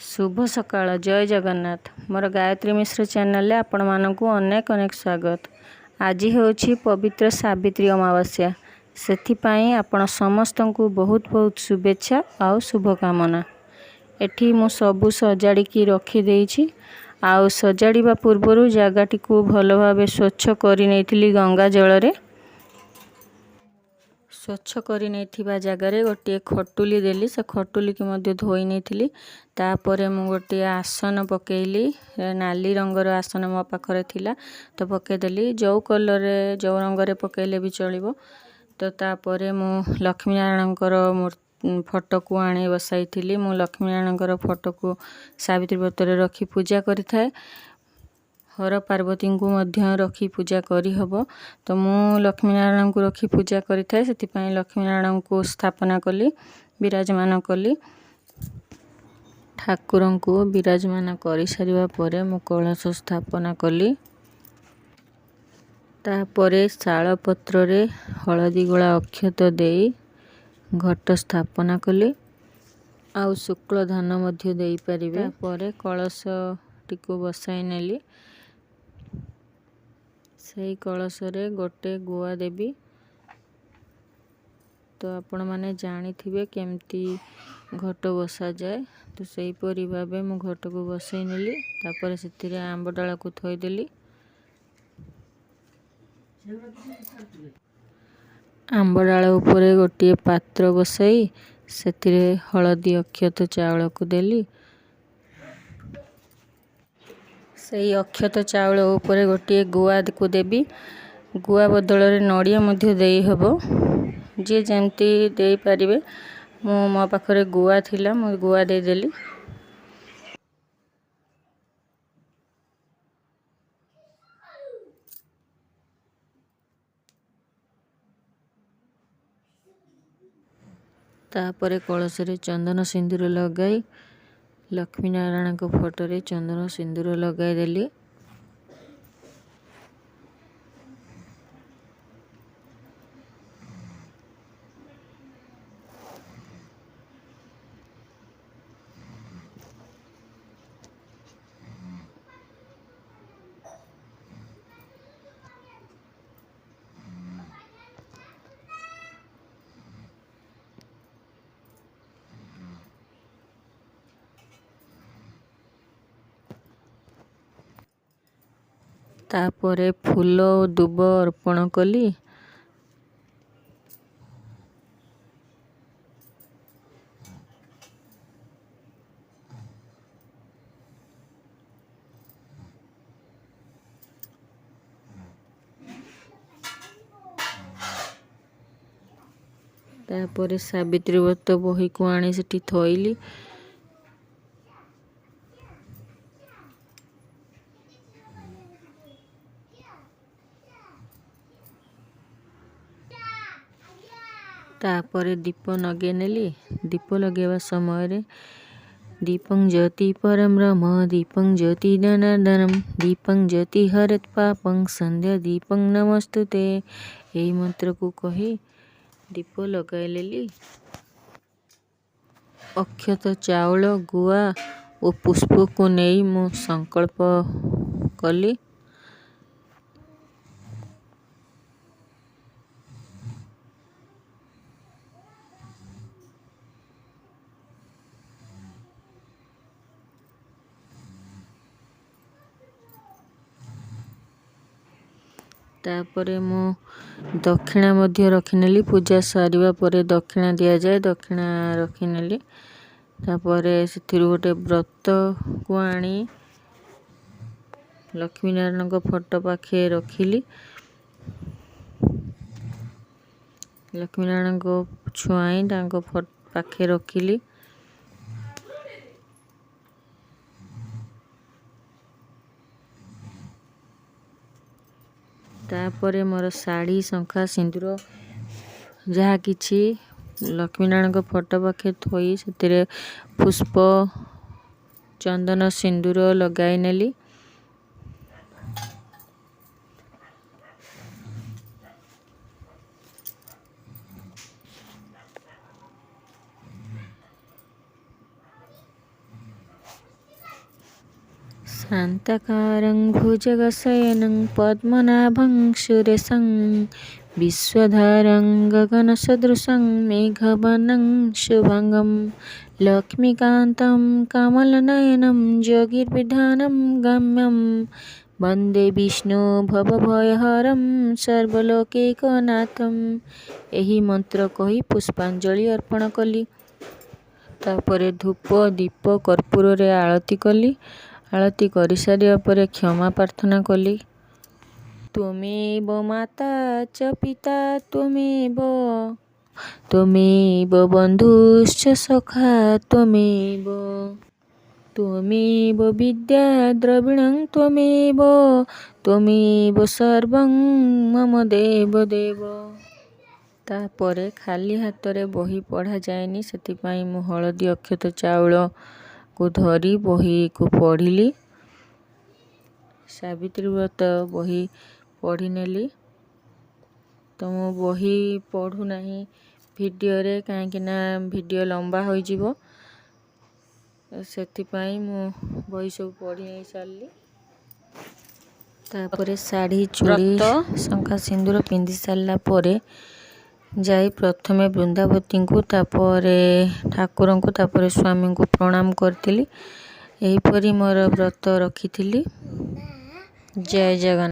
शुभ सकाळ जय जगन्नाथ मोर गायत्री मिश्र चैनल आपण मानक अनेक अनेक स्वागत। आज होछि पवित्र सावित्री अमावास्या सेथिपाई आपण समस्त को बहुत बहुत शुभेच्छा आ शुभकामना। एठी मु सबु सजाड़ी की रखी देइछि आ सजाड़ीबा पूर्वरु जगाटी को भल भाबे स्वच्छ करि नैथिली गंगा जल रे स्वच्छ करि नैथिबा जगारे गोटे खटुली देली से खटुली की मध्य धोई नैथिली। तापरे मु गोटे आसन पकेइली नाली रंगर आसन मो पाखरे थिला तो पकेदेली जो कलर रे जो रंग रे पकेले भी चलिबो। तो तापरे मु लक्ष्मी नारायण फोटो को आनी बसाई मु लक्ष्मी नारायण फोटो को सावित्री व्रत रे रखी पूजा करि थाए। हर पार्वती को मध्य रखी पूजा करी हबो तो मु लक्ष्मी नारायण को रखी पूजा करि थाए। सेतिपाई लक्ष्मी नारायण को स्थापना कली विराजमान कली ठाकुर को विराजमान करि सारिबा परे मु कलश स्थापना कली। तापरे शाल पत्र रे हळदी गोळा अक्षत देई घट स्थापना कली आउ शुक्ल धान मध्य देई परिबे। तापरे कलश टिको बसाई नेली सही कलश रे गोटे गुआ देवी। तो आपण माने जानी थिबे केमती घट बसा जाए तो सही परी भाबे मु घट को बसाई नेली। तापर सेतिरे आंब डाला को थोई देली आंब डाला ऊपर गोटे पात्र बसाई सेतिरे हळदी अक्षत चावल को देली। सही अक्षत चावल ऊपर गोटे गुआ को देवी। गुआ बदल रे नड़िया मध्य देई हबो जे जेमती देई परिबे। मो पाखरे गुआ थिला मो गुआ दे देली। तापरे कलश रे चंदन सिंदूर लगाई लक्ष्मी नारायण को फोटो रे चंदन सिंदूर लगाई देली। तापरे फूल और दुब अर्पण कली। तापरे सावित्री व्रत बही को आनी सेठी थोइली। तापरे दीप नगे नेली। दीप लगेवा समय रे दीपं ज्योति परम ब्रह्म दीपं ज्योति दनादनम दीपं ज्योति हरत पापं संध्या दीपं नमस्तुते यही मंत्र को कही दीप लगाई लेली। अक्षत चावल गुआ और पुष्प को नहीं मु संकल्प कली। तापरे मु दक्षिणा मध्य रखिनेली। पूजा सारिबा परे दक्षिणा दिया जाए दक्षिणा रखिनेली। तापरे सेथिरु गोटे व्रत को आनी लक्ष्मी नारायण को फोटो पाखे रखिली। लक्ष्मी नारायण को छुआई तांको पाखे रखिली। तापरे मोर साड़ी शंखा सिंदूर जहा किछि लक्ष्मी नारायण को फोटो पाखे थोई सेतिरे पुष्प चंदन सिंदूर लगाई नेली। शान्ताकारं भुजगशयनं पद्मनाभं सुरेशं विश्वधारं गगनसदृशं मेघवर्णं शुभांगं लक्ष्मीकान्तं कमलनयनं योगिर्विधानं गम्यं वन्दे विष्णु भवभयहरं सर्वलोकैकनाथं। ଏହି ମନ୍ତ୍ର କହି ପୁଷ୍ପାଞ୍ଜଳି ଅର୍ପଣ କଲି। ତାପରେ ଧୂପ ଦୀପ କର୍ପୂରରେ ଆଳତି କଲି। ଆଳତି କରିସାରିବା ପରେ କ୍ଷମା ପ୍ରାର୍ଥନା କଲି। ତ୍ୱମେବ ମାତା ଚ ପିତା ତ୍ୱମେବ ବନ୍ଧୁଶ୍ଚ ସଖା ତ୍ୱମେବ ବିଦ୍ୟା ଦ୍ରବିଣଂ ତ୍ୱମେବ ସର୍ବଂ ମମ ଦେବ ଦେବ। ତାପରେ ଖାଲି ହାତରେ ବହି ପଢ଼ାଯାଏନି, ସେଥିପାଇଁ ମୁଁ ହଳଦୀ ଅକ୍ଷତ ଚାଉଳକୁ ଧରି ବହିକୁ ପଢ଼ିଲି। ସାବିତ୍ରୀ ବ୍ରତ ବହି ପଢ଼ିନେଲି। ତ ମୁଁ ବହି ପଢ଼ୁନାହିଁ ଭିଡ଼ିଓରେ, କାହିଁକିନା ଭିଡ଼ିଓ ଲମ୍ବା ହୋଇଯିବ, ସେଥିପାଇଁ ମୁଁ ବହି ସବୁ ପଢ଼ି ନେଇ ସାରିଲି। ତାପରେ ଶାଢ଼ୀ ଚୁଡ଼ି ଶଙ୍ଖା ସିନ୍ଦୁର ପିନ୍ଧି ସାରିଲା ପରେ ଯାଇ ପ୍ରଥମେ ବୃନ୍ଦାବତୀଙ୍କୁ, ତାପରେ ଠାକୁରଙ୍କୁ, ତାପରେ ସ୍ୱାମୀଙ୍କୁ ପ୍ରଣାମ କରିଥିଲି। ଏହିପରି ମୋର ବ୍ରତ ରଖିଥିଲି। ଜୟ ଜଗନ୍ନାଥ।